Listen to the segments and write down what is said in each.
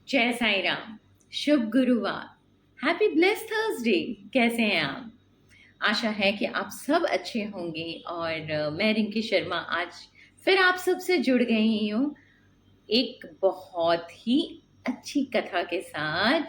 जय साईं राम। शुभ गुरुवार। Happy blessed Thursday. कैसे हैं आप? आशा है कि आप सब अच्छे होंगे और मैं रिंकी शर्मा आज फिर आप सबसे जुड़ गई हूँ एक बहुत ही अच्छी कथा के साथ,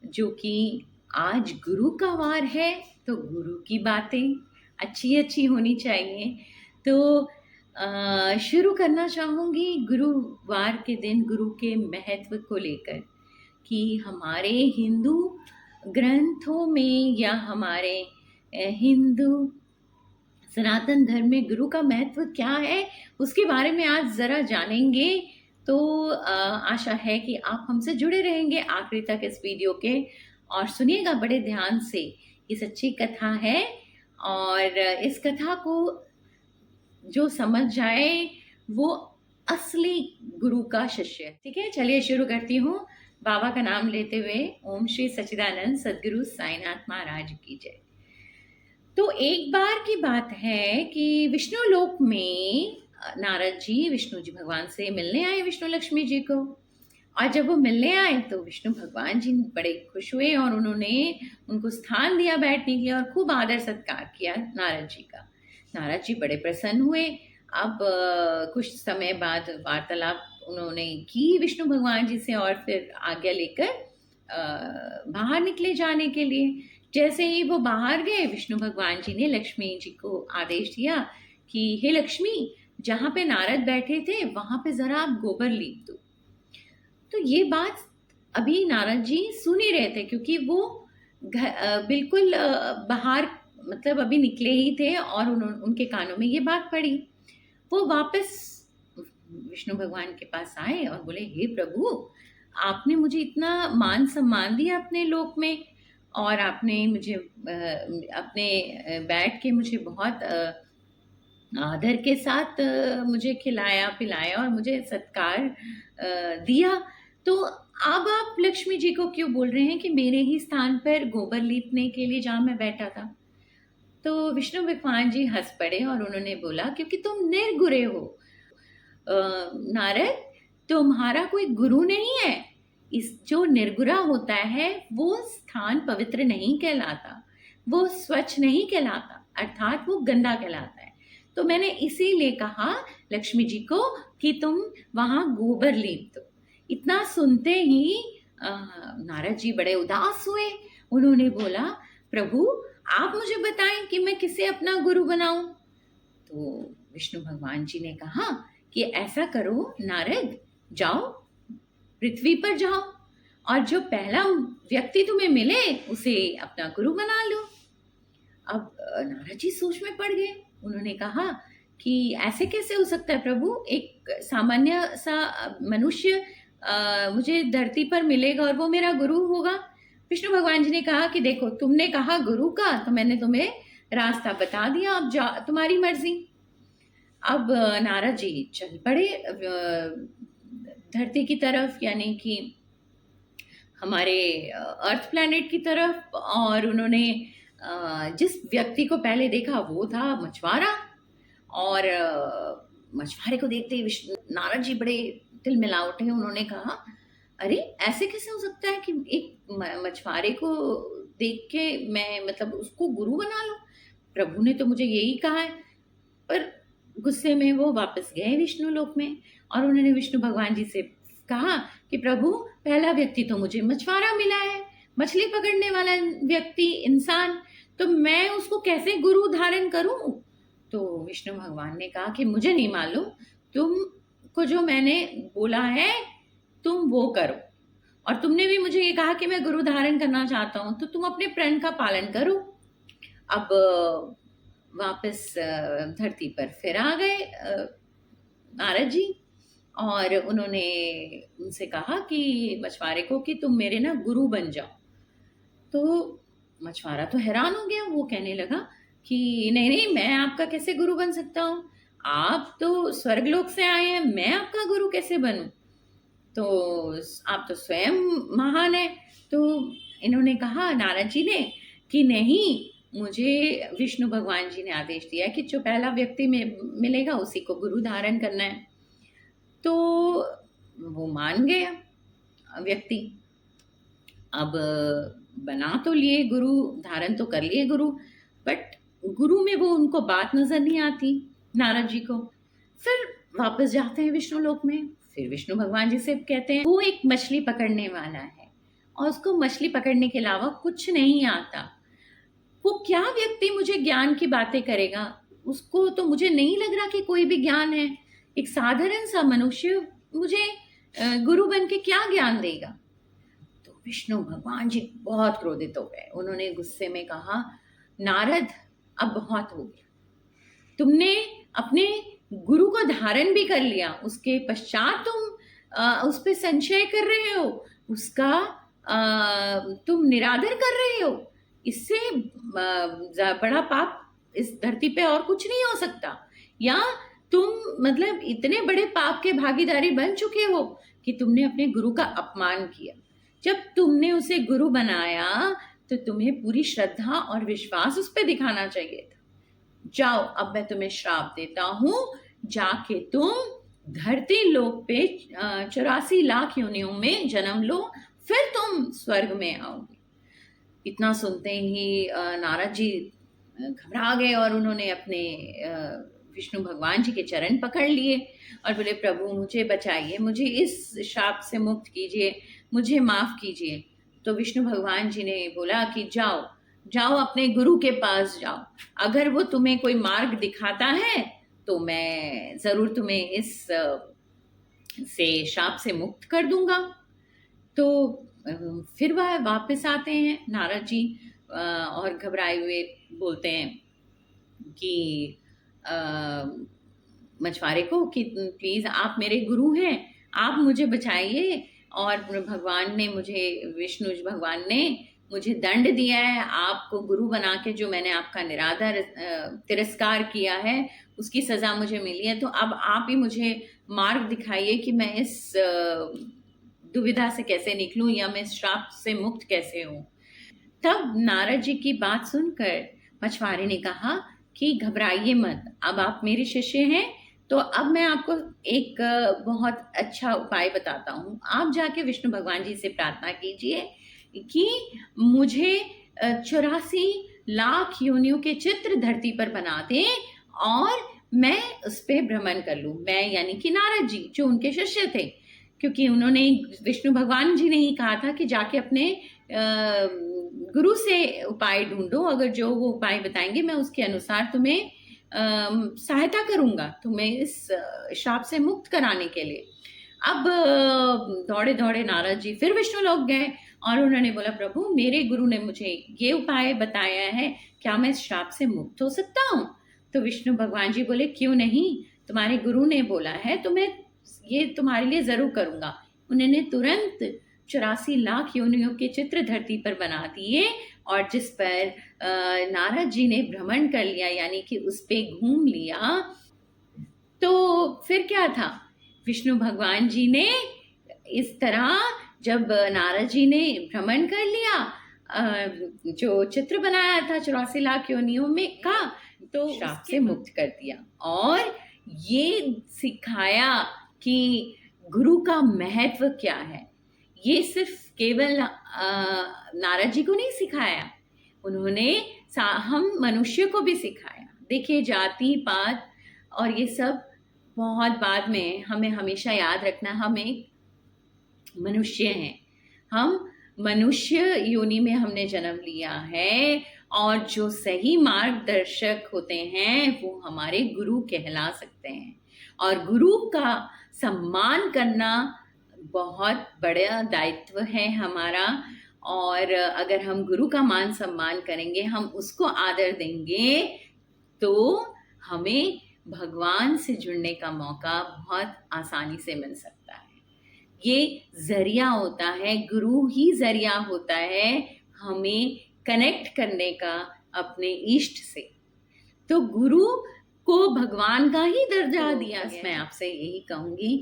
जो कि आज गुरु का वार है तो गुरु की बातें अच्छी अच्छी होनी चाहिए। तो शुरू करना चाहूँगी गुरुवार के दिन गुरु के महत्व को लेकर कि हमारे हिंदू ग्रंथों में या हमारे हिंदू सनातन धर्म में गुरु का महत्व क्या है, उसके बारे में आज ज़रा जानेंगे। तो आशा है कि आप हमसे जुड़े रहेंगे आखिरी तक इस वीडियो के और सुनिएगा बड़े ध्यान से। ये सच्ची कथा है और इस कथा को जो समझ जाए वो असली गुरु का शिष्य है। ठीक है, चलिए शुरू करती हूँ बाबा का नाम लेते हुए। ओम श्री सच्चिदानंद सदगुरु साईनाथ महाराज की जय। तो एक बार की बात है कि विष्णु लोक में नारद जी विष्णु जी भगवान से मिलने आए विष्णु लक्ष्मी जी को। और जब वो मिलने आए तो विष्णु भगवान जी बड़े खुश हुए और उन्होंने उनको स्थान दिया बैठने के लिए और खूब आदर सत्कार किया नारद जी का। नारद जी बड़े प्रसन्न हुए। अब कुछ समय बाद वार्तालाप उन्होंने की विष्णु भगवान जी से और फिर आज्ञा लेकर बाहर निकले जाने के लिए। जैसे ही वो बाहर गए विष्णु भगवान जी ने लक्ष्मी जी को आदेश दिया कि हे लक्ष्मी, जहाँ पे नारद बैठे थे वहां पे जरा आप गोबर लीप दो। तो ये बात अभी नारद जी सुन ही रहे थे क्योंकि वो बिल्कुल बाहर मतलब अभी निकले ही थे और उनके कानों में ये बात पड़ी। वो वापस विष्णु भगवान के पास आए और बोले, हे प्रभु, आपने मुझे इतना मान सम्मान दिया अपने लोक में और आपने मुझे अपने बैठ के मुझे बहुत आदर के साथ मुझे खिलाया पिलाया और मुझे सत्कार दिया। तो अब आप लक्ष्मी जी को क्यों बोल रहे हैं कि मेरे ही स्थान पर गोबर लीपने के लिए जहाँ मैं बैठा था? तो विष्णु भगवान जी हंस पड़े और उन्होंने बोला, क्योंकि तुम निर्गुरे हो नारद, तुम्हारा कोई गुरु नहीं है। इस जो निर्गुरा होता है वो स्थान पवित्र नहीं कहलाता, वो स्वच्छ नहीं कहलाता, अर्थात वो गंदा कहलाता है। तो मैंने इसीलिए कहा लक्ष्मी जी को कि तुम वहां गोबर लीप दो। इतना सुनते ही नारद जी बड़े उदास हुए। उन्होंने बोला, प्रभु आप मुझे बताएं कि मैं किसे अपना गुरु बनाऊं। तो विष्णु भगवान जी ने कहा कि ऐसा करो नारद, जाओ पृथ्वी पर जाओ और जो पहला व्यक्ति तुम्हें मिले उसे अपना गुरु बना लो। अब नारद जी सोच में पड़ गए। उन्होंने कहा कि ऐसे कैसे हो सकता है प्रभु, एक सामान्य सा मनुष्य मुझे धरती पर मिलेगा और वो मेरा गुरु होगा। विष्णु भगवान जी ने कहा कि देखो, तुमने कहा गुरु का तो मैंने तुम्हें रास्ता बता दिया, अब जा तुम्हारी मर्जी। अब नारद जी चल पड़े धरती की तरफ, यानी कि हमारे अर्थ प्लैनेट की तरफ। और उन्होंने जिस व्यक्ति को पहले देखा वो था मछुआरा। और मछुआरे को देखते ही नारद जी बड़े तिलमिला उठे। उन्होंने कहा, अरे ऐसे कैसे हो सकता है कि एक मछुआरे को देख के मैं मतलब उसको गुरु बना लूं? प्रभु ने तो मुझे यही कहा है। पर गुस्से में वो वापस गए विष्णु लोक में और उन्होंने विष्णु भगवान जी से कहा कि प्रभु, पहला व्यक्ति तो मुझे मछुआरा मिला है, मछली पकड़ने वाला व्यक्ति, इंसान, तो मैं उसको कैसे गुरु धारण करूं? तो विष्णु भगवान ने कहा कि मुझे नहीं मालूम, तुमको जो मैंने बोला है तुम वो करो। और तुमने भी मुझे ये कहा कि मैं गुरु धारण करना चाहता हूं, तो तुम अपने प्रण का पालन करो। अब वापस धरती पर फिर आ गए नारद जी और उन्होंने उनसे कहा कि मछुआरे को कि तुम मेरे ना गुरु बन जाओ। तो मछुआरा तो हैरान हो गया। वो कहने लगा कि नहीं नहीं, मैं आपका कैसे गुरु बन सकता हूँ? आप तो स्वर्गलोक से आए हैं, मैं आपका गुरु कैसे बनूं? तो आप तो स्वयं महान है। तो इन्होंने कहा, नारद जी ने, कि नहीं, मुझे विष्णु भगवान जी ने आदेश दिया है कि जो पहला व्यक्ति में मिलेगा उसी को गुरु धारण करना है। तो वो मान गया। व्यक्ति। अब बना तो लिए गुरु, धारण तो कर लिए गुरु, बट गुरु में वो उनको बात नजर नहीं आती नारद जी को। फिर वापस जाते हैं विष्णु लोक में। फिर विष्णु भगवान जी से कहते हैं, वो एक मछली पकड़ने वाला है और उसको मछली पकड़ने के अलावा कुछ नहीं आता। वो क्या व्यक्ति मुझे ज्ञान की बातें करेगा? उसको तो मुझे नहीं लग रहा कि कोई भी ज्ञान है। एक साधारण सा मनुष्य मुझे गुरु बन के क्या ज्ञान देगा? तो विष्णु भगवान जी बहुत क्रोधित हो गए। उन्होंने गुस्से में कहा, नारद, अब बहुत हो गया। तुमने अपने गुरु को धारण भी कर लिया, उसके पश्चात तुम उस पर संशय कर रहे हो, उसका तुम निरादर कर रहे हो। इससे बड़ा पाप इस धरती पे और कुछ नहीं हो सकता। या तुम मतलब इतने बड़े पाप के भागीदारी बन चुके हो कि तुमने अपने गुरु का अपमान किया। जब तुमने उसे गुरु बनाया तो तुम्हें पूरी श्रद्धा और विश्वास उस पर दिखाना चाहिए था। जाओ, अब मैं तुम्हें श्राप देता हूं, जाके तुम धरती लोक पे 84 लाख योनियों में जन्म लो, फिर तुम स्वर्ग में आओगे। इतना सुनते ही नारद जी घबरा गए और उन्होंने अपने विष्णु भगवान जी के चरण पकड़ लिए और बोले, प्रभु मुझे बचाइए, मुझे इस शाप से मुक्त कीजिए, मुझे माफ कीजिए। तो विष्णु भगवान जी ने बोला कि जाओ जाओ, अपने गुरु के पास जाओ, अगर वो तुम्हें कोई मार्ग दिखाता है तो मैं जरूर तुम्हें इस से शाप से मुक्त कर दूंगा। तो फिर वह वापस आते हैं नारद जी और घबराए हुए बोलते हैं कि मछुआरे को कि प्लीज आप मेरे गुरु हैं, आप मुझे बचाइए। और भगवान ने मुझे, विष्णु भगवान ने मुझे दंड दिया है, आपको गुरु बना के जो मैंने आपका निरादर तिरस्कार किया है उसकी सजा मुझे मिली है। तो अब आप ही मुझे मार्ग दिखाइए कि मैं इस दुविधा से कैसे निकलूं या मैं इस श्राप से मुक्त कैसे हूं। तब नारद जी की बात सुनकर मछुआरे ने कहा कि घबराइए मत, अब आप मेरे शिष्य हैं तो अब मैं आपको एक बहुत अच्छा उपाय बताता हूँ। आप जाके विष्णु भगवान जी से प्रार्थना कीजिए कि मुझे 84 लाख योनियों के चित्र धरती पर बना दें और मैं उस पर भ्रमण कर लूँ। मैं यानी कि नारद जी जो उनके शिष्य थे, क्योंकि उन्होंने, विष्णु भगवान जी ने ही कहा था कि जाके अपने गुरु से उपाय ढूंढो, अगर जो वो उपाय बताएंगे मैं उसके अनुसार तुम्हें सहायता करूंगा, तुम्हें इस शाप से मुक्त कराने के लिए। अब दौड़े दौड़े नारद जी फिर विष्णु लोक गए और उन्होंने बोला, प्रभु मेरे गुरु ने मुझे ये उपाय बताया है, क्या मैं इस शाप से मुक्त हो सकता हूँ? तो विष्णु भगवान जी बोले, क्यों नहीं, तुम्हारे गुरु ने बोला है तो मैं ये तुम्हारे लिए जरूर करूंगा। उन्होंने तुरंत 84 लाख योनियों के चित्र धरती पर बना दिए और जिस पर नारद जी ने भ्रमण कर लिया यानी कि उस पे घूम लिया। तो फिर क्या था, विष्णु भगवान जी ने इस तरह जब नारद जी ने भ्रमण कर लिया, जो चित्र बनाया था 84 लाख योनियों में का, तो श्राप से मुक्त कर दिया और ये सिखाया कि गुरु का महत्व क्या है। ये सिर्फ केवल नारद जी को नहीं सिखाया, उन्होंने हम मनुष्य को भी सिखाया। देखिए, जाति पात और ये सब बहुत बाद में, हमें हमेशा याद रखना हम एक मनुष्य हैं, हम मनुष्य योनि में हमने जन्म लिया है और जो सही मार्गदर्शक होते हैं वो हमारे गुरु कहला सकते हैं। और गुरु का सम्मान करना बहुत बड़ा दायित्व है हमारा। और अगर हम गुरु का मान सम्मान करेंगे, हम उसको आदर देंगे, तो हमें भगवान से जुड़ने का मौका बहुत आसानी से मिल सकता है। ये जरिया होता है, गुरु ही जरिया होता है हमें कनेक्ट करने का अपने इष्ट से। तो गुरु को भगवान का ही दर्जा दिया गया। मैं आपसे यही कहूंगी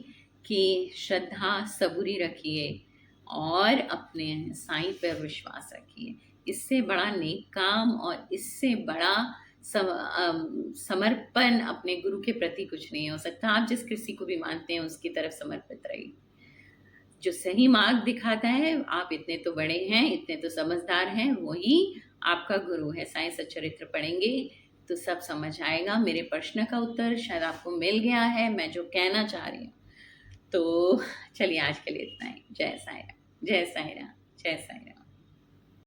कि श्रद्धा सबूरी रखिए और अपने साईं पर विश्वास रखिए। इससे बड़ा नेक काम और इससे बड़ा समर्पण अपने गुरु के प्रति कुछ नहीं हो सकता। आप जिस किसी को भी मानते हैं उसकी तरफ समर्पित रहिए। जो सही मार्ग दिखाता है, आप इतने तो बड़े हैं, इतने तो समझदार हैं, वही आपका गुरु है। साईं सच्चरित्र पढ़ेंगे तो सब समझ आएगा। मेरे प्रश्न का उत्तर शायद आपको मिल गया है, मैं जो कहना चाह रही हूँ। तो चलिए आज के लिए इतना ही। जय साईं राम, जय साईं राम, जय साईं राम।